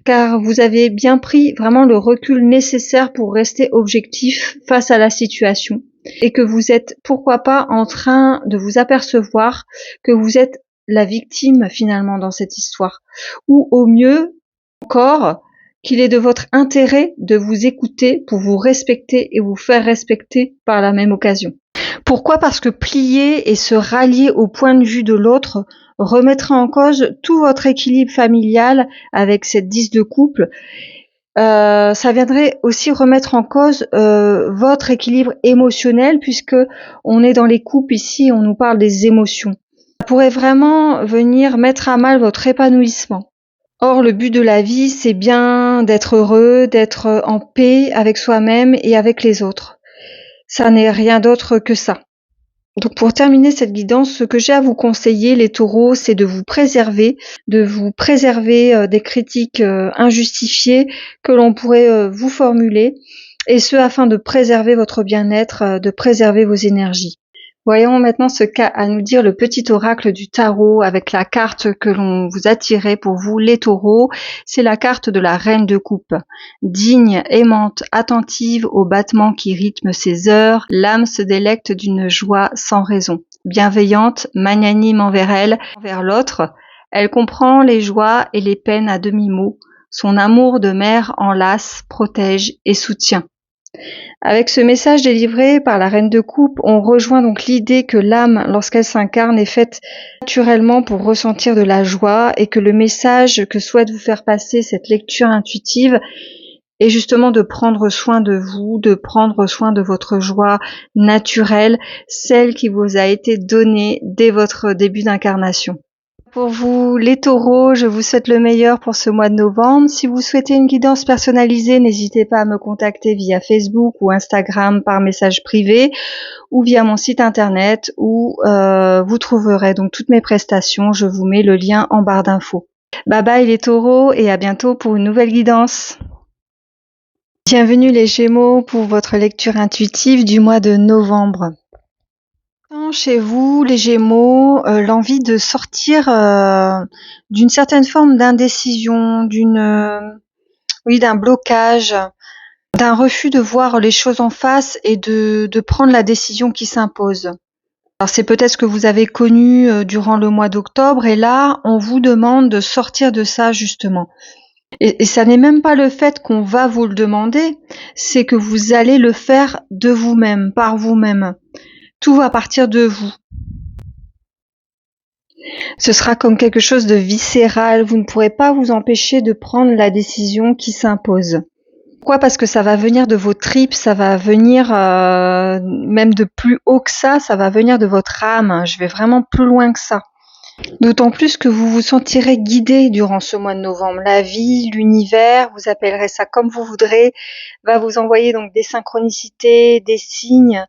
car vous avez bien pris vraiment le recul nécessaire pour rester objectif face à la situation, et que vous êtes, pourquoi pas, en train de vous apercevoir que vous êtes la victime finalement dans cette histoire, ou au mieux encore, qu'il est de votre intérêt de vous écouter pour vous respecter et vous faire respecter par la même occasion. Pourquoi ? Parce que plier et se rallier au point de vue de l'autre remettra en cause tout votre équilibre familial avec cette 10 de couple. Ça viendrait aussi remettre en cause votre équilibre émotionnel puisque on est dans les couples ici, on nous parle des émotions. Ça pourrait vraiment venir mettre à mal votre épanouissement. Or, le but de la vie, c'est bien d'être heureux, d'être en paix avec soi-même et avec les autres. Ça n'est rien d'autre que ça. Donc pour terminer cette guidance, ce que j'ai à vous conseiller, les taureaux, c'est de vous préserver des critiques injustifiées que l'on pourrait vous formuler, et ce afin de préserver votre bien-être, de préserver vos énergies. Voyons maintenant ce qu'a à nous dire le petit oracle du tarot avec la carte que l'on vous a tirée pour vous, les taureaux. C'est la carte de la reine de coupe. Digne, aimante, attentive aux battements qui rythment ses heures, l'âme se délecte d'une joie sans raison. Bienveillante, magnanime envers elle, envers l'autre, elle comprend les joies et les peines à demi-mot. Son amour de mère enlace, protège et soutient. Avec ce message délivré par la reine de coupe, on rejoint donc l'idée que l'âme, lorsqu'elle s'incarne, est faite naturellement pour ressentir de la joie et que le message que souhaite vous faire passer cette lecture intuitive est justement de prendre soin de vous, de prendre soin de votre joie naturelle, celle qui vous a été donnée dès votre début d'incarnation. Pour vous, les taureaux, je vous souhaite le meilleur pour ce mois de novembre. Si vous souhaitez une guidance personnalisée, n'hésitez pas à me contacter via Facebook ou Instagram par message privé ou via mon site internet où vous trouverez donc toutes mes prestations. Je vous mets le lien en barre d'infos. Bye bye les taureaux et à bientôt pour une nouvelle guidance. Bienvenue les Gémeaux pour votre lecture intuitive du mois de novembre. Chez vous, les Gémeaux, l'envie de sortir d'une certaine forme d'indécision, oui, d'un blocage, d'un refus de voir les choses en face et de prendre la décision qui s'impose. Alors c'est peut-être ce que vous avez connu durant le mois d'octobre et là, on vous demande de sortir de ça justement. Et ça n'est même pas le fait qu'on va vous le demander, c'est que vous allez le faire de vous-même, par vous-même. Tout va partir de vous. Ce sera comme quelque chose de viscéral, vous ne pourrez pas vous empêcher de prendre la décision qui s'impose. Pourquoi? Parce que ça va venir de vos tripes, ça va venir même de plus haut que ça va venir de votre âme. Je vais vraiment plus loin que ça. D'autant plus que vous vous sentirez guidé durant ce mois de novembre. La vie, l'univers, vous appellerez ça comme vous voudrez, va vous envoyer donc des synchronicités, des signes,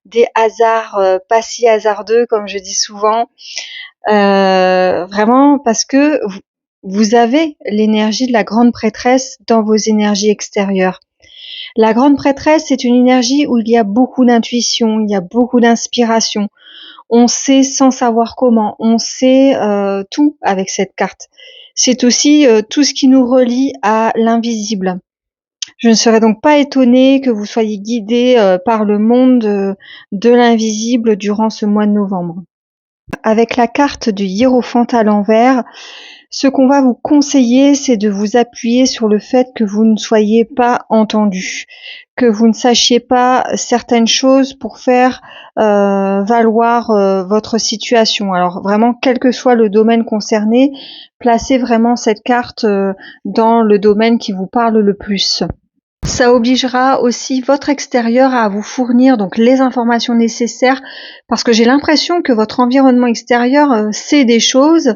des hasards pas si hasardeux comme je dis souvent. Vraiment parce que vous avez l'énergie de la grande prêtresse dans vos énergies extérieures. La grande prêtresse, c'est une énergie où il y a beaucoup d'intuition, il y a beaucoup d'inspiration. On sait sans savoir comment, on sait tout avec cette carte. C'est aussi tout ce qui nous relie à l'invisible. Je ne serais donc pas étonnée que vous soyez guidé par le monde de l'invisible durant ce mois de novembre. Avec la carte du hiérophant à l'envers, ce qu'on va vous conseiller, c'est de vous appuyer sur le fait que vous ne soyez pas entendu, que vous ne sachiez pas certaines choses pour faire valoir votre situation. Alors vraiment, quel que soit le domaine concerné, placez vraiment cette carte dans le domaine qui vous parle le plus. Ça obligera aussi votre extérieur à vous fournir donc les informations nécessaires parce que j'ai l'impression que votre environnement extérieur sait des choses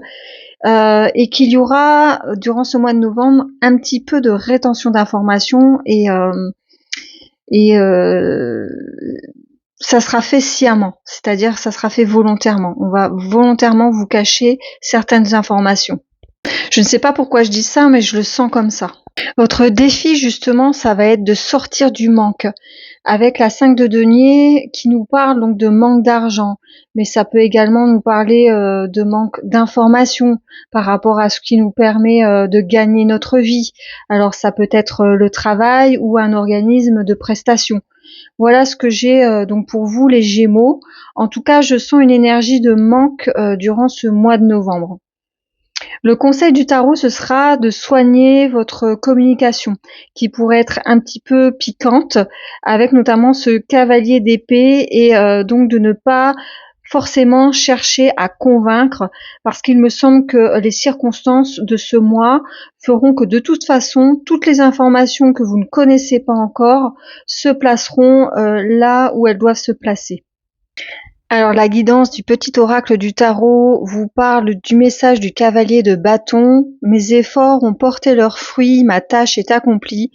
et qu'il y aura durant ce mois de novembre un petit peu de rétention d'informations et ça sera fait sciemment, c'est-à-dire ça sera fait volontairement. On va volontairement vous cacher certaines informations. Je ne sais pas pourquoi je dis ça, mais je le sens comme ça. Votre défi, justement, ça va être de sortir du manque. Avec la 5 de denier qui nous parle donc de manque d'argent, mais ça peut également nous parler de manque d'informations par rapport à ce qui nous permet de gagner notre vie. Alors ça peut être le travail ou un organisme de prestation. Voilà ce que j'ai donc pour vous les Gémeaux. En tout cas, je sens une énergie de manque durant ce mois de novembre. Le conseil du tarot, ce sera de soigner votre communication, qui pourrait être un petit peu piquante, avec notamment ce cavalier d'épée, et donc de ne pas forcément chercher à convaincre, parce qu'il me semble que les circonstances de ce mois feront que de toute façon, toutes les informations que vous ne connaissez pas encore se placeront là où elles doivent se placer. Alors la guidance du petit oracle du tarot vous parle du message du cavalier de bâton. Mes efforts ont porté leurs fruits, ma tâche est accomplie.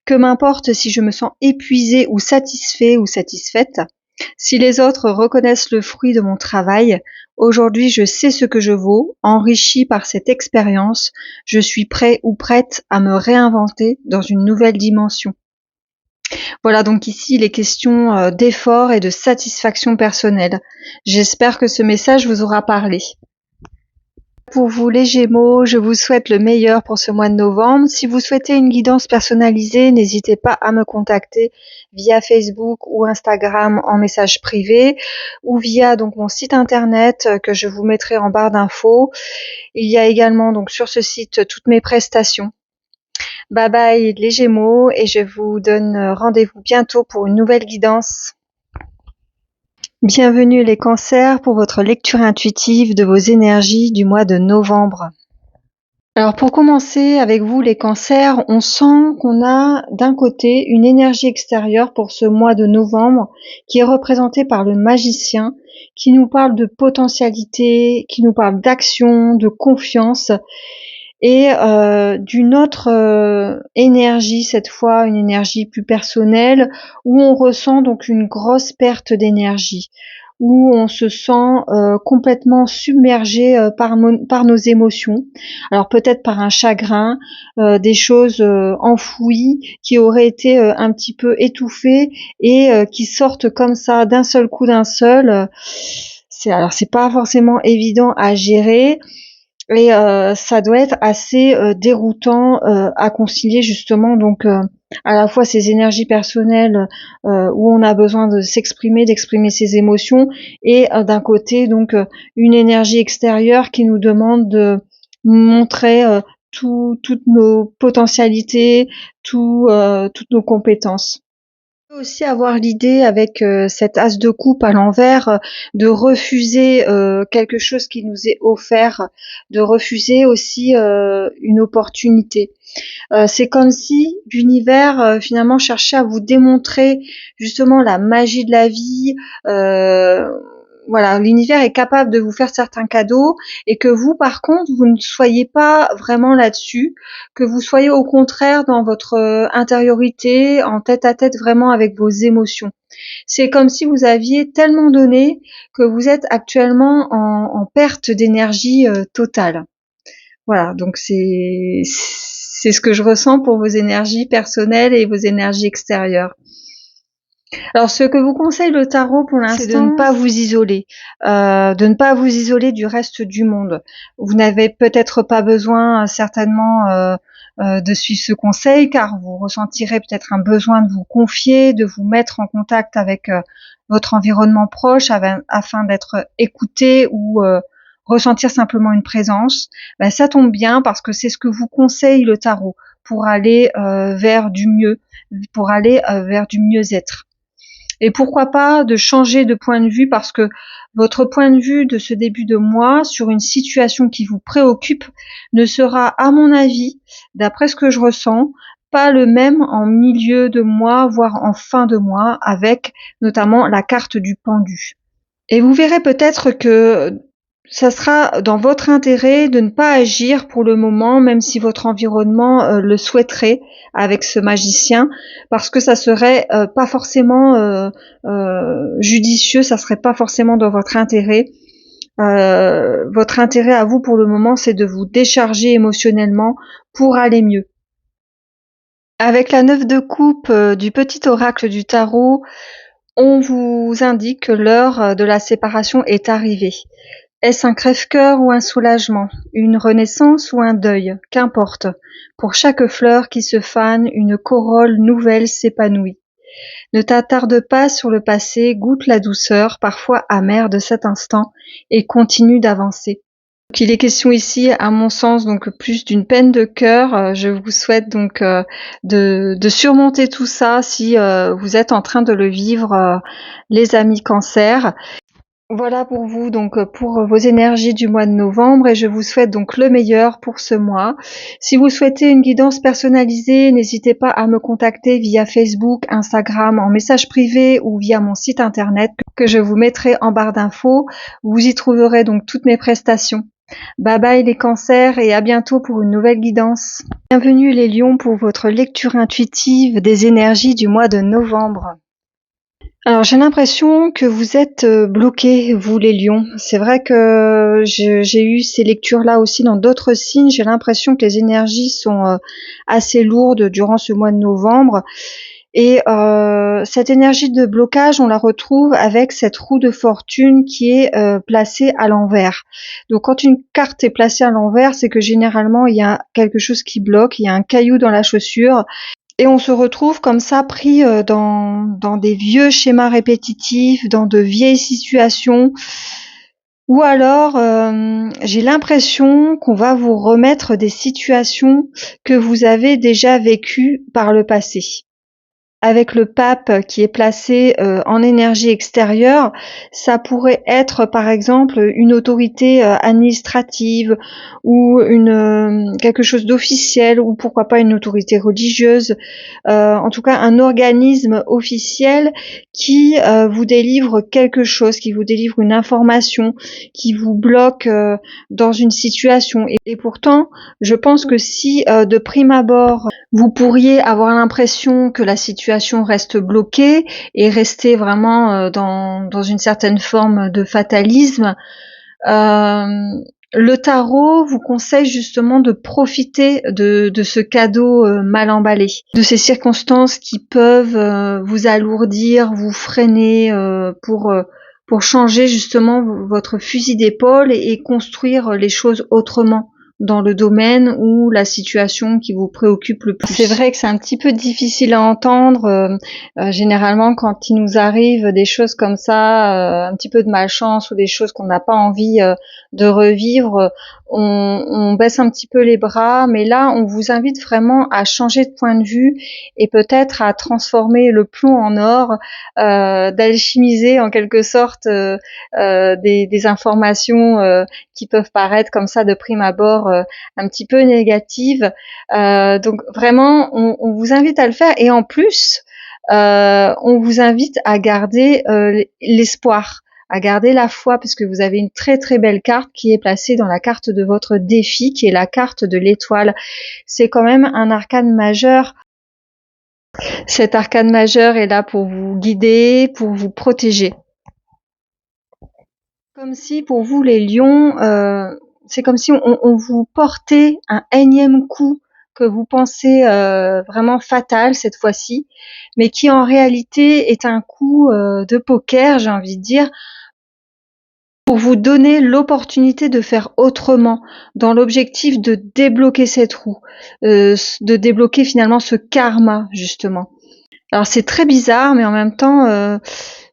Que m'importe si je me sens épuisée ou satisfait ou satisfaite. Si les autres reconnaissent le fruit de mon travail, aujourd'hui je sais ce que je vaux, enrichi par cette expérience, je suis prêt ou prête à me réinventer dans une nouvelle dimension. Voilà, donc ici il est question d'effort et de satisfaction personnelle. J'espère que ce message vous aura parlé. Pour vous les Gémeaux, je vous souhaite le meilleur pour ce mois de novembre. Si vous souhaitez une guidance personnalisée, n'hésitez pas à me contacter via Facebook ou Instagram en message privé ou via donc mon site internet que je vous mettrai en barre d'infos. Il y a également donc sur ce site toutes mes prestations. Bye bye les Gémeaux et je vous donne rendez-vous bientôt pour une nouvelle guidance. Bienvenue les Cancers pour votre lecture intuitive de vos énergies du mois de novembre. Alors pour commencer avec vous les Cancers, on sent qu'on a d'un côté une énergie extérieure pour ce mois de novembre qui est représentée par le magicien qui nous parle de potentialité, qui nous parle d'action, de confiance et d'une autre énergie cette fois, une énergie plus personnelle où on ressent donc une grosse perte d'énergie, où on se sent complètement submergé par nos émotions. Alors peut-être par un chagrin, des choses enfouies qui auraient été un petit peu étouffées et qui sortent comme ça d'un seul. C'est pas forcément évident à gérer. Et ça doit être assez déroutant à concilier justement donc à la fois ces énergies personnelles où on a besoin de s'exprimer, d'exprimer ses émotions, et d'un côté donc une énergie extérieure qui nous demande de montrer toutes nos potentialités, toutes nos compétences. On peut aussi avoir l'idée avec cet as de coupe à l'envers de refuser quelque chose qui nous est offert, de refuser aussi une opportunité. C'est comme si l'univers finalement cherchait à vous démontrer justement la magie de la vie. Voilà, l'univers est capable de vous faire certains cadeaux et que vous, par contre, vous ne soyez pas vraiment là-dessus, que vous soyez au contraire dans votre intériorité, en tête à tête vraiment avec vos émotions. C'est comme si vous aviez tellement donné que vous êtes actuellement en perte d'énergie totale. Voilà, donc c'est ce que je ressens pour vos énergies personnelles et vos énergies extérieures. Alors, ce que vous conseille le tarot pour l'instant, c'est de ne pas vous isoler, de ne pas vous isoler du reste du monde. Vous n'avez peut-être pas besoin, certainement, de suivre ce conseil, car vous ressentirez peut-être un besoin de vous confier, de vous mettre en contact avec votre environnement proche, afin d'être écouté ou ressentir simplement une présence. Ben, ça tombe bien parce que c'est ce que vous conseille le tarot pour aller vers du mieux, pour aller vers du mieux-être. Et pourquoi pas de changer de point de vue, parce que votre point de vue de ce début de mois sur une situation qui vous préoccupe ne sera, à mon avis, d'après ce que je ressens, pas le même en milieu de mois, voire en fin de mois, avec notamment la carte du pendu. Et vous verrez peut-être que ça sera dans votre intérêt de ne pas agir pour le moment, même si votre environnement le souhaiterait, avec ce magicien, parce que ça serait pas forcément judicieux, ça serait pas forcément dans votre intérêt. Votre intérêt à vous pour le moment, c'est de vous décharger émotionnellement pour aller mieux. Avec la 9 de coupe du petit oracle du tarot, on vous indique que l'heure de la séparation est arrivée. Est-ce un crève-cœur ou un soulagement, une renaissance ou un deuil, qu'importe. Pour chaque fleur qui se fane, une corolle nouvelle s'épanouit. Ne t'attarde pas sur le passé, goûte la douceur, parfois amère de cet instant, et continue d'avancer. Donc, il est question ici, à mon sens, donc plus d'une peine de cœur. Je vous souhaite donc de surmonter tout ça si vous êtes en train de le vivre, les amis Cancer. Voilà pour vous, donc pour vos énergies du mois de novembre, et je vous souhaite donc le meilleur pour ce mois. Si vous souhaitez une guidance personnalisée, n'hésitez pas à me contacter via Facebook, Instagram, en message privé ou via mon site internet que je vous mettrai en barre d'infos. Vous y trouverez donc toutes mes prestations. Bye bye les cancers et à bientôt pour une nouvelle guidance. Bienvenue les lions pour votre lecture intuitive des énergies du mois de novembre. Alors j'ai l'impression que vous êtes bloqués, vous les lions. C'est vrai que j'ai eu ces lectures-là aussi dans d'autres signes. J'ai l'impression que les énergies sont assez lourdes durant ce mois de novembre. Et cette énergie de blocage, on la retrouve avec cette roue de fortune qui est placée à l'envers. Donc quand une carte est placée à l'envers, c'est que généralement il y a quelque chose qui bloque, il y a un caillou dans la chaussure. Et on se retrouve comme ça pris dans des vieux schémas répétitifs, dans de vieilles situations. Ou alors, j'ai l'impression qu'on va vous remettre des situations que vous avez déjà vécues par le passé. Avec le pape qui est placé en énergie extérieure, ça pourrait être par exemple une autorité administrative ou quelque chose d'officiel, ou pourquoi pas une autorité religieuse, en tout cas un organisme officiel qui vous délivre quelque chose, qui vous délivre une information, qui vous bloque dans une situation. Et pourtant, je pense que si de prime abord Vous pourriez avoir l'impression que la situation reste bloquée et rester vraiment dans une certaine forme de fatalisme. Euh, le tarot vous conseille justement de profiter de ce cadeau mal emballé, de ces circonstances qui peuvent vous alourdir, vous freiner pour changer justement votre fusil d'épaule et construire les choses autrement dans le domaine ou la situation qui vous préoccupe le plus. C'est vrai que c'est un petit peu difficile à entendre. Généralement, quand il nous arrive des choses comme ça, un petit peu de malchance ou des choses qu'on n'a pas envie de revivre, on baisse un petit peu les bras. Mais là, on vous invite vraiment à changer de point de vue et peut-être à transformer le plomb en or, d'alchimiser en quelque sorte des informations qui peuvent paraître comme ça de prime abord un petit peu négatives. Donc vraiment, on vous invite à le faire et en plus, on vous invite à garder l'espoir, à garder la foi, parce que vous avez une très très belle carte qui est placée dans la carte de votre défi, qui est la carte de l'étoile. C'est quand même un arcane majeur. Cet arcane majeur est là pour vous guider, pour vous protéger. Comme si pour vous les lions, c'est comme si on vous portait un énième coup que vous pensez vraiment fatal cette fois-ci, mais qui en réalité est un coup de poker, j'ai envie de dire, pour vous donner l'opportunité de faire autrement, dans l'objectif de débloquer cette roue, de débloquer finalement ce karma justement. Alors c'est très bizarre, mais en même temps,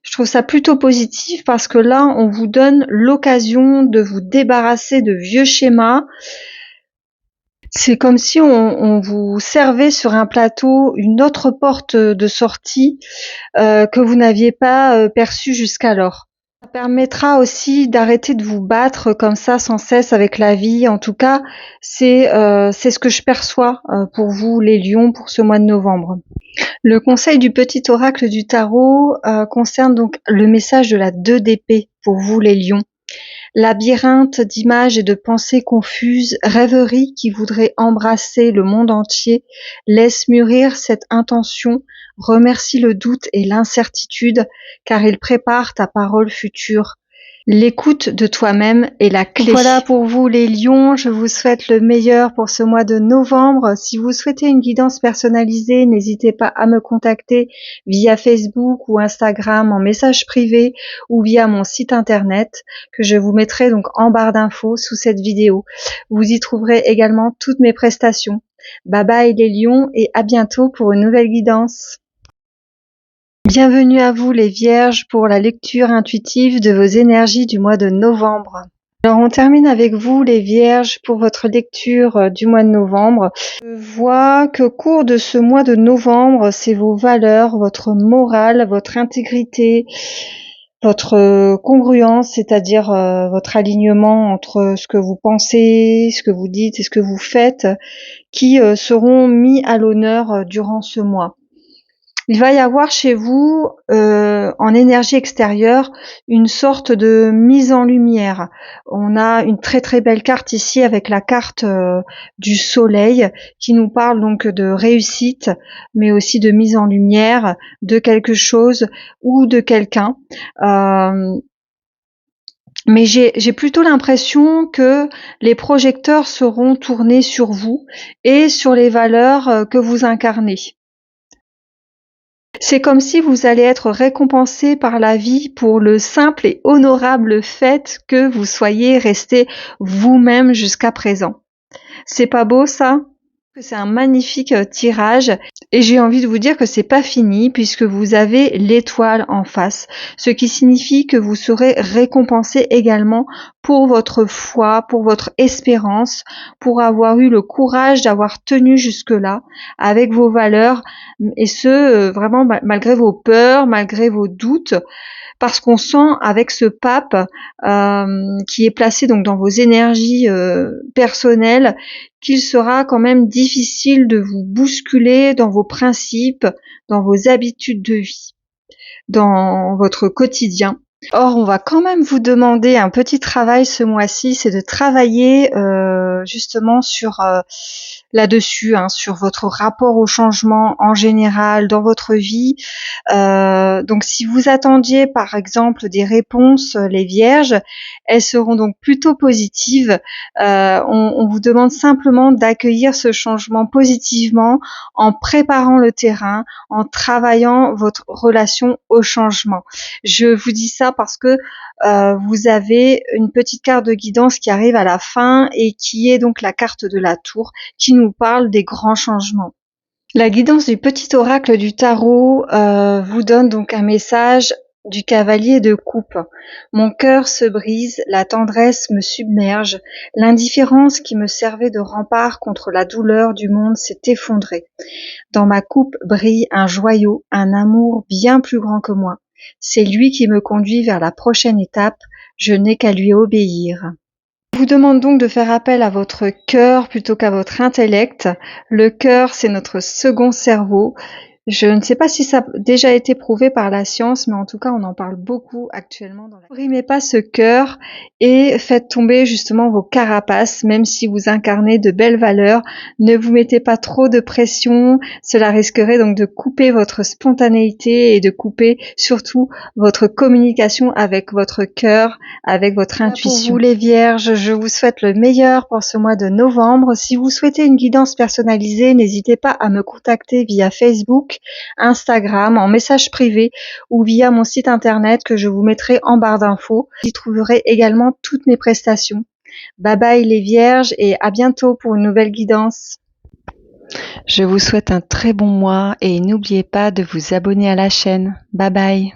je trouve ça plutôt positif parce que là, on vous donne l'occasion de vous débarrasser de vieux schémas. C'est comme si on vous servait sur un plateau une autre porte de sortie que vous n'aviez pas perçue jusqu'alors. Ça permettra aussi d'arrêter de vous battre comme ça sans cesse avec la vie. En tout cas, c'est ce que je perçois pour vous, les lions, pour ce mois de novembre. Le conseil du petit oracle du tarot concerne donc le message de la 2 d'épée pour vous les lions. Labyrinthe d'images et de pensées confuses, rêverie qui voudrait embrasser le monde entier, laisse mûrir cette intention, remercie le doute et l'incertitude, car il prépare ta parole future. L'écoute de toi-même est la clé. Voilà pour vous les lions, je vous souhaite le meilleur pour ce mois de novembre. Si vous souhaitez une guidance personnalisée, n'hésitez pas à me contacter via Facebook ou Instagram en message privé ou via mon site internet que je vous mettrai donc en barre d'infos sous cette vidéo. Vous y trouverez également toutes mes prestations. Bye bye les lions et à bientôt pour une nouvelle guidance. Bienvenue à vous les vierges pour la lecture intuitive de vos énergies du mois de novembre. Alors on termine avec vous les vierges pour votre lecture du mois de novembre. Je vois qu'au cours de ce mois de novembre, c'est vos valeurs, votre morale, votre intégrité, votre congruence, c'est-à-dire votre alignement entre ce que vous pensez, ce que vous dites et ce que vous faites, qui seront mis à l'honneur durant ce mois. Il va y avoir chez vous, en énergie extérieure, une sorte de mise en lumière. On a une très très belle carte ici avec la carte du soleil qui nous parle donc de réussite, mais aussi de mise en lumière de quelque chose ou de quelqu'un. Mais j'ai plutôt l'impression que les projecteurs seront tournés sur vous et sur les valeurs que vous incarnez. C'est comme si vous allez être récompensé par la vie pour le simple et honorable fait que vous soyez resté vous-même jusqu'à présent. C'est pas beau ça ? C'est un magnifique tirage et j'ai envie de vous dire que c'est pas fini puisque vous avez l'étoile en face, ce qui signifie que vous serez récompensé également pour votre foi, pour votre espérance, pour avoir eu le courage d'avoir tenu jusque-là avec vos valeurs et ce vraiment malgré vos peurs, malgré vos doutes. Parce qu'on sent avec ce pape qui est placé donc dans vos énergies personnelles qu'il sera quand même difficile de vous bousculer dans vos principes, dans vos habitudes de vie, dans votre quotidien. Or, on va quand même vous demander un petit travail ce mois-ci, c'est de travailler justement sur là-dessus, hein, sur votre rapport au changement en général dans votre vie. Donc si vous attendiez par exemple des réponses, les vierges, elles seront donc plutôt positives. On vous demande simplement d'accueillir ce changement positivement en préparant le terrain, en travaillant votre relation au changement. Je vous dis ça parce que vous avez une petite carte de guidance qui arrive à la fin et qui est donc la carte de la tour qui nous parle des grands changements. La guidance du petit oracle du tarot vous donne donc un message du cavalier de coupe. Mon cœur se brise, la tendresse me submerge, l'indifférence qui me servait de rempart contre la douleur du monde s'est effondrée. Dans ma coupe brille un joyau, un amour bien plus grand que moi. C'est lui qui me conduit vers la prochaine étape, je n'ai qu'à lui obéir. Je vous demande donc de faire appel à votre cœur plutôt qu'à votre intellect. Le cœur, c'est notre second cerveau. Je ne sais pas si ça a déjà été prouvé par la science, mais en tout cas, on en parle beaucoup actuellement. N'opprimez pas ce cœur et faites tomber justement vos carapaces, même si vous incarnez de belles valeurs. Ne vous mettez pas trop de pression. Cela risquerait donc de couper votre spontanéité et de couper surtout votre communication avec votre cœur, avec votre intuition. Pour vous les vierges, je vous souhaite le meilleur pour ce mois de novembre. Si vous souhaitez une guidance personnalisée, n'hésitez pas à me contacter via Facebook, Instagram, en message privé ou via mon site internet que je vous mettrai en barre d'infos. Vous y trouverez également toutes mes prestations. Bye bye les vierges et à bientôt pour une nouvelle guidance. Je vous souhaite un très bon mois et n'oubliez pas de vous abonner à la chaîne. Bye bye.